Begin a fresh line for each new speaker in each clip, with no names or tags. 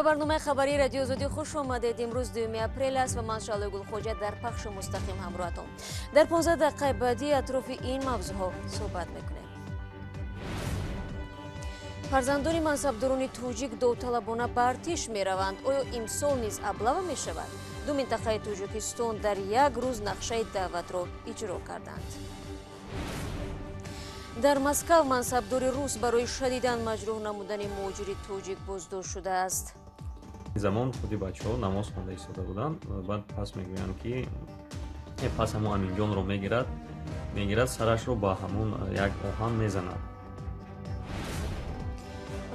به برنامه خبری رادیو آزادی خوش آمدید. امروز 2 اپریل است و من شعله گلخوجه در پخش مستقیم همراهتون. در 15 دقیقه بعدی اطراف این موضوعها صحبت میکنیم. فرزندان منصبداران توجیک داوطلبانه به ارتش میروند. آیا امسال نیز ابله میشود؟ دو منطقه تاجیکستان در یک روز نقشه دعوت را اجرا کردند. در مسکو منصبدار روس برای شدیداً مجروح نمودن مهاجر توجیک بازداشت شده است.
زمان خودی بچه‌ها نماز خوانده ایستاده بودند. بعد پس میگویند که پس همون امین جان رو میگیرد سرش رو با همون یک آهن میزند.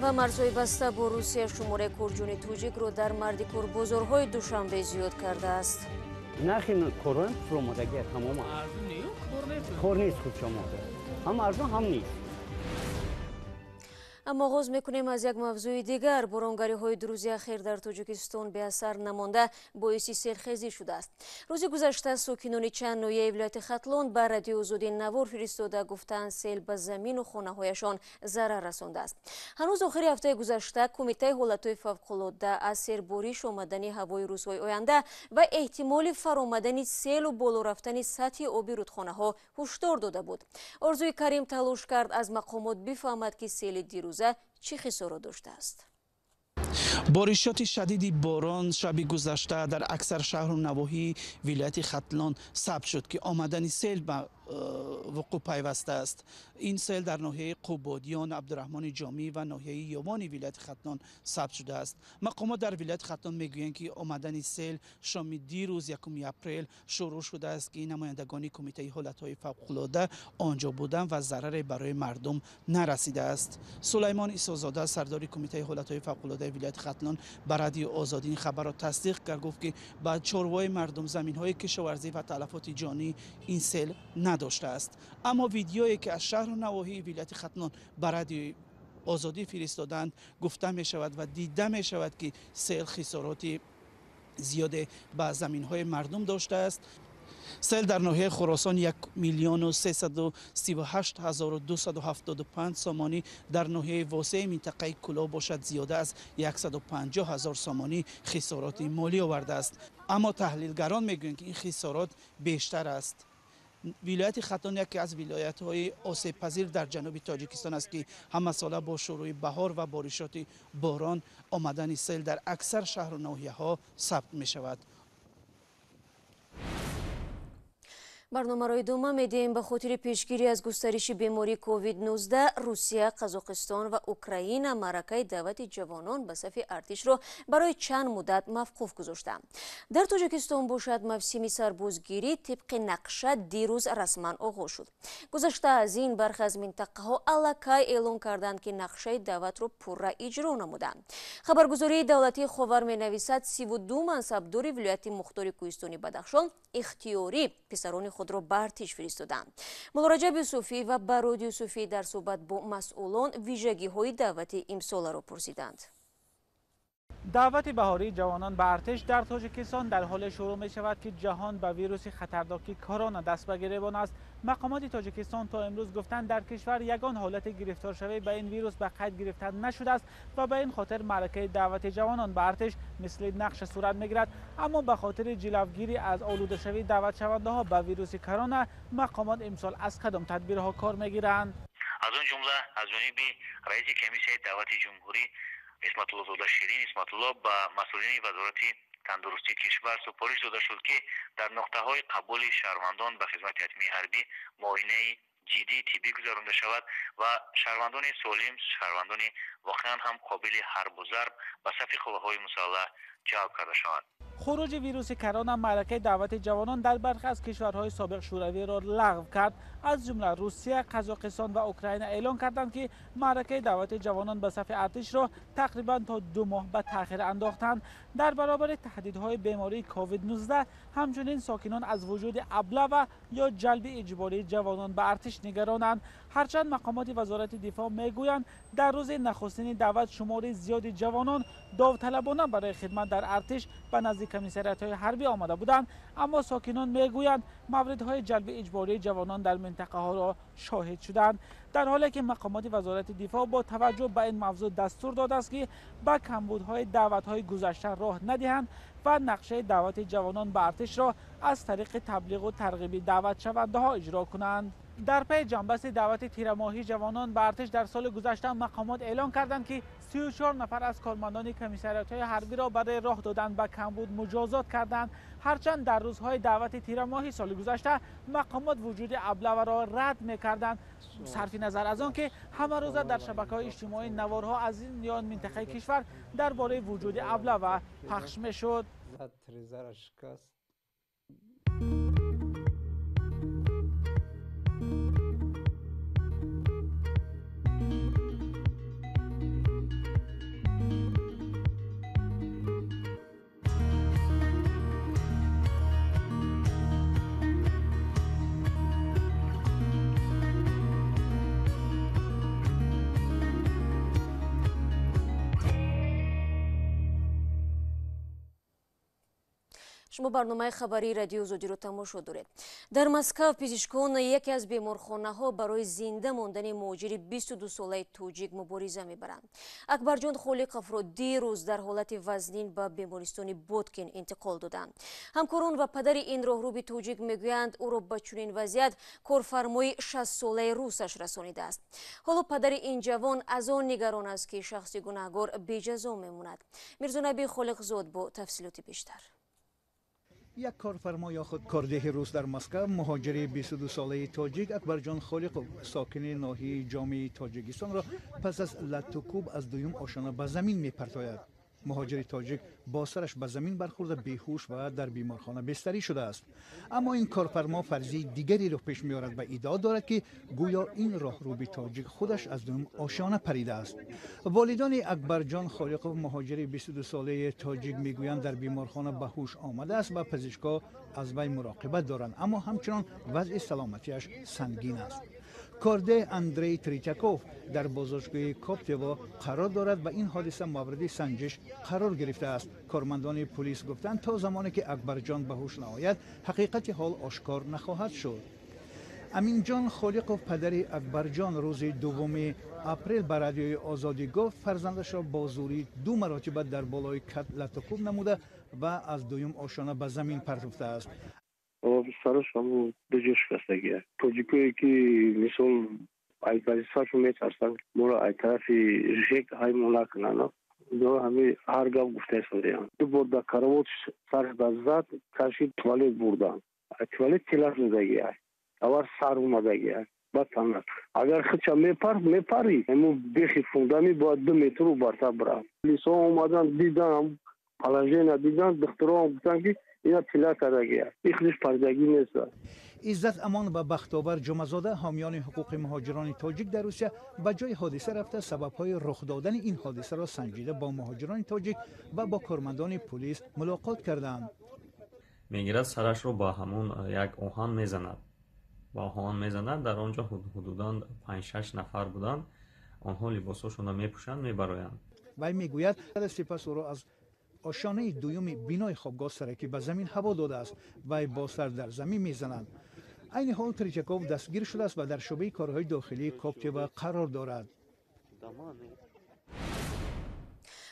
و مرزهای بسته با روسیه شماره کورجون توجیک رو در مردیکور بازارهای دوشنبه زیاد کرده است.
نخی کورن فرومادگی تمام کور نیست خود شما هم ارزو هم نیست.
اما آغاز میکنیم از یک موضوع دیگر. بارانگری های دو روز اخیر در تاجیکستان به اثر نمانده باعث سیلخیزی شده است. روز گذشته ساکنان چند ناحیه ولایت ختلان به رادیو آزادی نوار فرستاده گفتند سیل به زمین و خانه هایشان ضرر رسانده است. هنوز آخر هفته گذشته کمیته حالتهای فوق‌العاده از سیرباریش آمدن هوای روزهای آینده و احتمال فرآمدن سیل و بالا رفتن سطح آبی رودخانه ها هشدار داده بود. آرزوی کریم تلاش کرد از مقامات بفهمد که سیل دیروز چه خسارات داشته است.
بارشات شدید باران شب گذشته در اکثر شهر و نواحی ولایت ختلان ثبت شد که آمدن سیل به وقوع پیوسته است. این سیل در ناحیه قوبادیان، عبدالرحمن جامی و ناحیه یوانی ولایت ختلان ثبت شده است. مقامات در ولایت ختلان میگویند که آمدن سیل شام دیروز 1 اپریل شروع شده است که نمایندگان کمیته حالتهای فوق‌العاده آنجا بودند و ضرری برای مردم نرسیده است. سلیمان عیسی‌زاده سردار کمیته حالتهای فوق‌العاده ولایت ختلان به رادیو آزادی این خبر را تصدیق کرد. گفت که بعد چاروای مردم زمین‌های کشاورزی و تلفات جانی این سیل نداشته است. اما ویدیویی که از شهر و نواحی ولایت ختلان به رادیو آزادی فرستادند گفته می شود و دیده می شود که سیل خساراتی زیاد به زمین‌های مردم داشته است. سیل در ناحیه خراسان 1,338,275 سامانی، در ناحیه واسع منطقه کلا باشد زیاده از 150,000 سامانی خسارات مالی آورده است. اما تحلیلگران میگویند که این خسارات بیشتر است. ولایت ختلان یکی از ولایت‌های آسیب پذیر در جنوب تاجیکستان است که هم ساله با شروع بهار و بارشات باران آمدن سیل در اکثر شهر و ناحیه‌ها ثبت می شود.
برنامه را ادامه میدیم. به خاطر پیشگیری از گسترش بیماری کووید 19 روسیه، قزاقستان و اوکراین معرکه دعوت جوانان به صف ارتش را برای چند مدت موقوف گذاشتند. در تاجیکستان باشد موسم سربازگیری طبق نقشه دیروز رسما آغاز شد. گذشته از این برخی از منطقه ها الکی اعلام کردند که نقشه دعوت را پورا اجرا نمودند. خبرگزاری دولتی خاور می نویسد 32 منصبدار ولایت مختار کوهستانی بدخشان اختیاری پسران خود را به ارتش فرستادند. مولا رجب یوسفی و براد یوسفی در صحبت با مسئولان ویژگی های دعوت امسال را پرسیدند.
دعوت بهاری جوانان به ارتش در تاجیکستان در حال شروع می شود که جهان به ویروس خطرناک کرونا دست به گریبان است. مقامات تاجیکستان تا امروز گفتند در کشور یگان حالت گرفتار شوی به این ویروس به قید گرفتن نشده است و به این خاطر معرکه دعوت جوانان به ارتش مثل نقش صورت میگیرد. اما به خاطر جلوگیری از آلوده شوی دعوت شونده ها به ویروس کرونا مقامات امسال از کدام تدبیرها کار میگیرند؟
از اون جمله از جانب رئیس کمیسیون دعوت جمهوری اسمت الله زاده شیرین اسمت الله با مسئولین وزارت تندرستی کشور سپارش داده شد که در نقطه‌های قبول شهروندان به خدمت حتمی حربی معاینه جدی طبی گذرانده شود و شهروندان سالم، شهروندان واقعا هم قابل حرب و ضرب به صف قوه‌های مسلح جلب کرده شوند.
خروج ویروس کرونا معرکه دعوت جوانان در برخی از کشورهای سابق شوروی را لغو کرد. از جمله روسیه، قزاقستان و اوکراین اعلام کردند که معرکه دعوت جوانان به صف ارتش را تقریبا تا 2 ماه به تأخیر انداختند. در برابر تهدیدهای بیماری کووید 19 همچنین ساکنان از وجود ابله و یا جلب اجباری جوانان به ارتش نگرانند. هرچند مقامات وزارت دفاع میگویند در روز نخستین دعوت شمار زیادی جوانان داوطلبانه برای خدمت در ارتش به نزدیکی نزد کمیسریات‌های حربی آمده بودند، اما ساکنان میگویند موردهای جلب اجباری جوانان در منطقه ها را شاهد شدند، در حالی که مقامات وزارت دفاع با توجه به این موضوع دستور داده است که به کمبودهای دعوت‌های گذشته راه ندهند و نقشه دعوت جوانان به ارتش را از طریق تبلیغ و ترغیب دعوت شونده ها اجرا کنند. در پی جنبست دعوت تیر ماهی جوانان به ارتش در سال گذشته مقامات اعلام کردند که 34 نفر از کارمندان کمیسریات‌های حربی را برای راه دادن به کمبود مجازات کردند، هرچند در روزهای دعوت تیر ماهی سال گذشته مقامات وجود ابله را رد می‌کردند، صرف نظر از آن که همه روزه در شبکه‌های اجتماعی نوارها از این یا آن منطقه کشور درباره وجود ابله و پخش می‌شد.
شما برنامه خبری رادیو زودی رو تماشا دارید. در مسکو پزشکان یکی از بیمارخانه‌ها برای زنده ماندن مهاجر 22 ساله توجیک مبارزه می‌برند. اکبرجان خالقов را دیروز در حالت وزنین به بیمارستان بوتکین انتقال دادند. همکاران و پدر این راهرو توجیک میگویند او را به چنین وضعیت کارفرمای 60 ساله روسش رسانیده است. حالا پدر این جوان از آن نگران است که شخص گناهکار بی‌جزا میماند. میرزانبی خالقزاد با تفصیلات بیشتر.
یک کارفرما یا خود کارده روس در مسکو مهاجر 22 ساله تاجیک اکبرجان خالقov ساکن ناحیه جامع تاجیکستان را پس از لطوکوب از دویم آشنا به زمین میپرتاید. مهاجر تاجیک با سرش به زمین برخورده بیهوش و در بیمارخانه بستری شده است. اما این کارفرما فرضی دیگری را پیش می‌آورد و ادعا دارد که گویا این راهروی تاجیک خودش از دوم آشیانه پریده است. والدان اکبرجان خالقov مهاجر 22 ساله تاجیک میگویند در بیمارخانه به هوش آمده است و پزشکا از وی مراقبت دارند، اما همچنان وضع سلامتیش سنگین است. کارده اندری تریتیاکوف در بازداشتگاه کوپتیوا قرار دارد و این حادثه مورد سنجش قرار گرفته است. کارمندان پلیس گفتند تا زمانی که اکبرجان به هوش نآید حقیقت حال آشکار نخواهد شد. امینجان خالقov پدر اکبرجان روز 2 اپریل به رادیوی آزادی گفت فرزندش را با زوری 2 مرتبه در بالای کت لطوکوب نموده و از دویم آشیانه به زمین پرتافته است.
سرش هم به جوش خستگیه. توجیکوی که مثل ای وظیفه‌شون می‌ترسن مرا ای طرفی ژک های مولا کنن. دو همه هر گام گفته شدیم. دو بود در کاروت سر دزد کاشی توالت بردن. توالت کلاس زدگیه. اوار سر اومدگیه. باتن. اگر خودش میپری همو بیخی فوندامی با 2 متر و بالاتر برام. لیسون اومدن دیدم پلاژین دیدن دکتران گفتن که اینا طلا کردگیه. ایخلیش پردگی نیست.
عزت امان و بختاور جمعزاده حامیان حقوق مهاجران تاجیک در روسیه به جای حادثه رفته سبب‌های رخ دادن این حادثه را سنجیده با مهاجران تاجیک و با کارمندان پلیس ملاقات کردند.
میگیرد سرش رو با همون یک آهن میزند. با آهن میزند. در آنجا حدوداً 5-6 نفر بودند. آنها لباساشون را میپوشند میبرایند.
وی میگوید سپس او را از آشیانه دوم بینای خوابگاه سرکی به زمین هوا داده است و با سر در زمین میزنند. این حال تریچکوف دستگیر شده است و در شعبه کارهای داخلی کوپتیوا قرار دارد.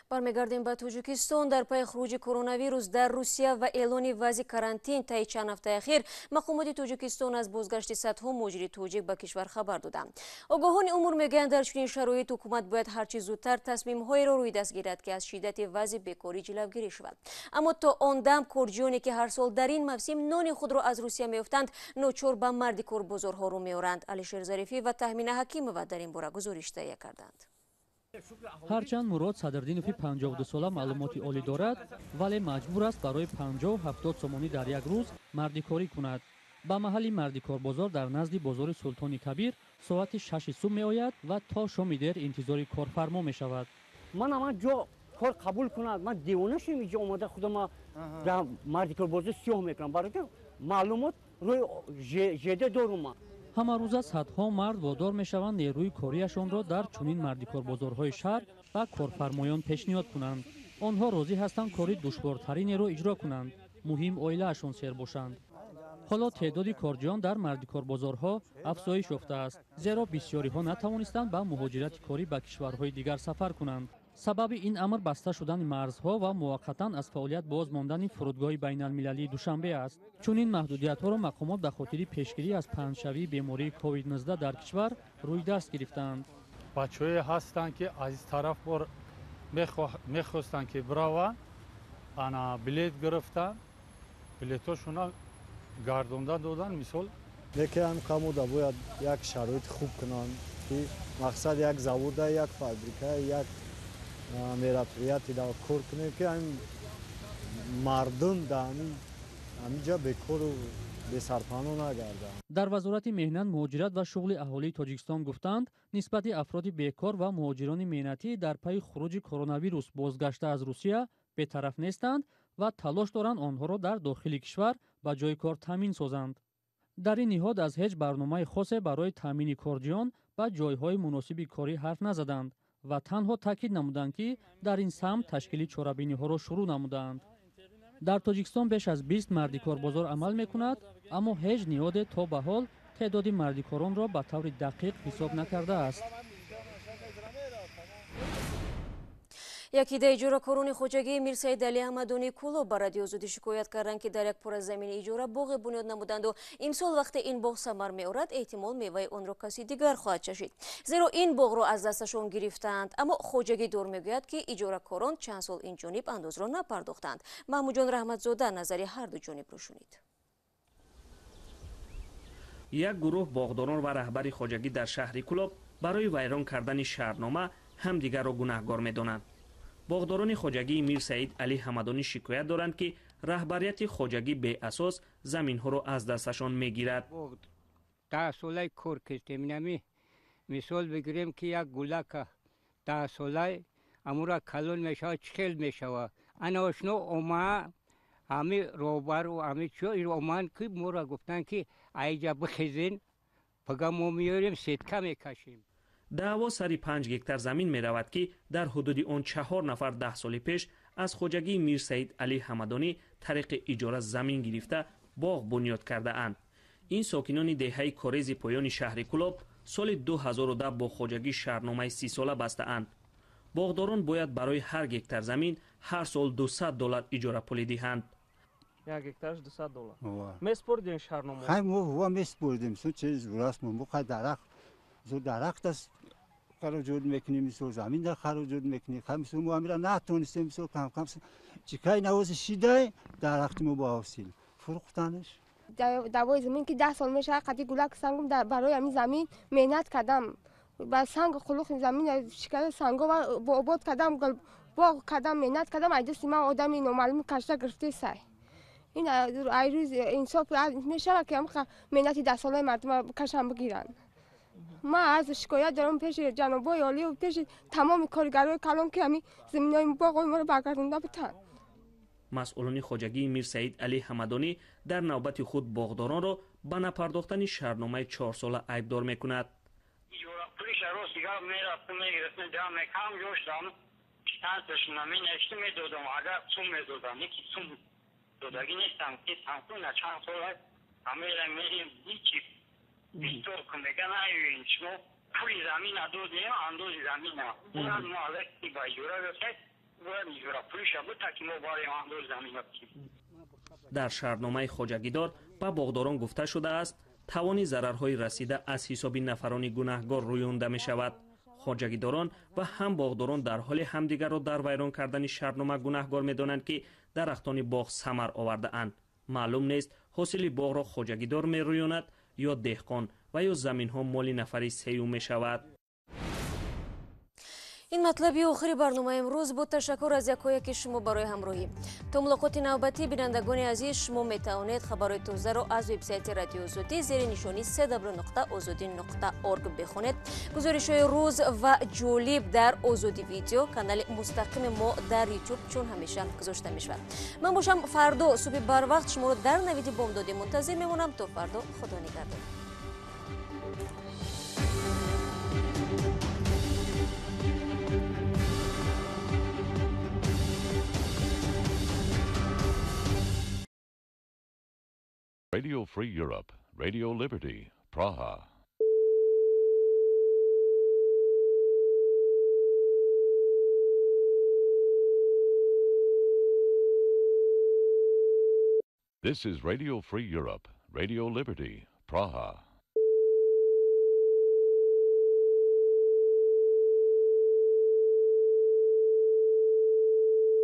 برمیگردیم به تاجیکستان. در پی خروج کرونا ویروس در روسیه و اعلان وضع карантин طی چند هفته اخیر مقامات تاجیکستان از بازگشت صدها مهاجر تاجیک به کشور خبر دادند. آگاهان امور میگویند در چنین شرایط حکومت باید هرچه زودتر تصمیم‌هایی را روی دست گیرد که از شدت وضع بیکاری جلوگیری شود. اما تا آن دم کردیانی که هر سال در این موسم نان خود را از روسیه میافتند ناچار به مردکار بازارها رو میآورند. علیشیر ظریفی و تهمین حکیمова در این باره گزارش تهیه کردند.
ҳарчанд мурод садрдинови 52 сола маълумоти олӣ дорад, вале маҷбур аст барои 50-70 сомонӣ дар як рӯз мардикорӣ кунад. ба маҳалли мардикорбозор дар назди бозори Султони Кабир соати 6 субҳ меояд ва то шоми дер интизори корфармо мешавад.
ман ама ҷо кор қабул кунад, ман девона шудам инҷо омада худама дар мардикорбозор сиёҳ мекунам, барои ки маълумот рӯи жеда дорум.
ҳамарӯза садҳо мард водор мешаванд нерӯи корияшонро дар чунин мардикорбозорҳои шаҳр ба корфармоён пешниҳод кунанд. онҳо розӣ ҳастанд кори душвортаринеро иҷро кунанд, муҳим оилаашон сер бошанд. ҳоло теъдоди корҷиён дар мардикорбозорҳо афзоиш ёфтааст, зеро бисёриҳо натавонистанд ба муҳоҷирати корӣ ба кишварҳои дигар сафар кунанд. сабаби ин амр баста шудани марзҳо ва муваққатан аз фаъолият боз мондани фурудгоҳи байналмилалии Душанбе аст. Чунин маҳдудиятҳоро мақомот ба хотири пешгирӣ аз паҳншавии бемории COVID-19 дар кишвар рӯйдаст гирифтаанд.
бачаҳое ҳастанд ки аз тараф бор мехостанд ки бираванд, ана билет гирифтанд, билетҳошона гардонда додан. мисол
мекунанд камуда бояд як шароити хуб кунанд ки мақсад як завода, як фабрика, як мероприятие да кор кунем ки мардум да ҳаминҷа бекору бесарпано нагарданд.
дар вазорати меҳнат, муҳоҷират ва шуғли аҳолии Тоҷикистон гуфтанд, нисбати афроди бекор ва муҳоҷирони меҳнатӣ дар пайи хуруҷи коронавирус бозгашта аз Русия бетараф нестанд ва талош доранд онҳоро дар дохили кишвар ба ҷои кор таъмин созанд. дар ин ниҳод аз ҳеҷ барномаи хосе барои таъмини корҷиён ба ҷойҳои муносиби корӣ ҳарф назаданд ва танҳо таъкид намуданд ки дар ин самт ташкили чорабиниҳоро шурӯъ намудаанд. дар Тоҷикистон беш аз 20 мардикорбозор амал мекунад, аммо ҳеҷ ниҳоде то ба ҳол теъдоди мардикоронро ба таври дақиқ ҳисоб накардааст.
Якида иҷоракорони хоҷагии Мирсаид Али Ҳамадони Кӯлоб ба Радиои Озодӣ шикоят карданд, ки дар як пора замини иҷора боғе бунёд намуданду имсол вақте ин боғ самар меорад, эҳтимол меваи онро каси дигар хоҳад чашид. Зеро ин боғро аз дасташон гирифтаанд, аммо хоҷагидор мегӯяд, ки иҷоракорон чанд сол инҷониб андозро напардохтанд. Маҳмуҷон Раҳматзода назари ҳарду ҷонибро шунид.
як гурӯҳ боғдорон ва раҳбари хоҷагӣ дар шаҳри Кӯлоб барои вайрон кардани шаҳрнома ҳамдигарро гунаҳгор медонанд. боғдорони хоҷагии Мирсаид Али Ҳамадонӣ шикоят доранд, ки раҳбарияти хоҷагӣ беасос заминҳоро аз дасташон мегирад.
10 солаи кор кардем, мисол бигирем ки як гулака 10 солаи амура калон мешавад, чхел мешавад. ана ошно ома ҳами роҳбару ҳами чо оман ки моро гуфтанд ки айҷа бихезин, пага мо меёрем сетка мекашем.
даъво сари 5 гектар замин меравад, ки дар ҳудуди он 4 нафар 10 соли пеш аз хоҷагии Мирсаид Али Ҳамадонӣ тариқи иҷора замин гирифта боғ бунёд кардаанд. ин сокинони деҳаи корези поёни шаҳри Кӯлоб соли 2010 бо хоҷагӣ шаҳрномаи 30 сола бастаанд. боғдорон бояд барои ҳар гектар замин ҳар сол $200 иҷора пулӣ диҳанд.
як гектарш $200 меспурдем шаҳрнома.
хай мо ва меспурдем су чиз расмо мо хай дарахт аст хароҷот мекунем, мисол замин дар хароҷот мекунем. хай мисол мо амира натонистем, мисол кам чикай навози шидай дарахти мо ба ҳосил фурӯхтанаш.
давои замин ки 10 сол мешавад, қати гулак сангум барои ҳамин замин меҳнат кардам, ба санг хулуқи замин шикаи сангова обод кардам, боғ кардам, меҳнат кардам, айдасти ман одами номаълуми кашта гирифте сай. ин айрӯз инсоф мешавад ки меҳнати 10 солаи мардума кашам бигиранд. ман аз шикоят дорам пеши ҷанобои олӣ ва пеши тамоми коригарои калон ки ҳамин заминои боғои моро баргардонда бутанд.
масъулони хоҷагии Мирсаид Али Ҳамадонӣ дар навбати худ боғдоронро ба напардохтани шаҳрномаи 4 сола айбдор мекунад.
иҷорапулиша рост дигар мерафтам мегирифтам ҷамъ мекам ёштам станцияшона менавиштам медодам, агар сум медодам, яки сум додагӣ нестам ки танхуна чанд сола ҳамера мерим ҳичи бистор кун мега наёин шумо пули замина додем андози замина бояд мо алакки ба иҷора расад бояд иҷорапулиша бута ки мо барем андози замина бигирем.
дар шаҳрномаи хоҷагидор ба боғдорон гуфта шудааст, тавони зарарҳои расида аз ҳисоби нафарони гунаҳгор рӯёнда мешавад. хоҷагидорон ва ҳам боғдорон дар ҳоли ҳамдигарро дар вайрон кардани шаҳрнома гунаҳгор медонанд, ки дарахтони боғ самар овардаанд. маълум нест ҳосили боғро хоҷагидор мерӯёнад ё деҳқон ва ё заминҳо моли нафари сеюм мешавад.
ин матлаби охири барномаи имрӯз буд. ташаккур аз якояки шумо барои ҳамроҳӣ. то мулоқоти навбатӣ, бинандагони азиз, шумо метавонед хабарои тозаро аз вебсайти Радиои Озодӣ зери нишони www.ozodi.org бихонед. гузоришҳои рӯз ва ҷолиб дар Озоди видео канали мустақими мо дар YouTube чун ҳамеша гузошта мешавад. ман бошам фардо субҳи барвақт шуморо дар навиди бомдодӣ мунтазир мемонам. то фардо худо нигаҳдор.
Radio Free Europe, Radio Liberty, Praha. This is Radio Free Europe, Radio Liberty, Praha.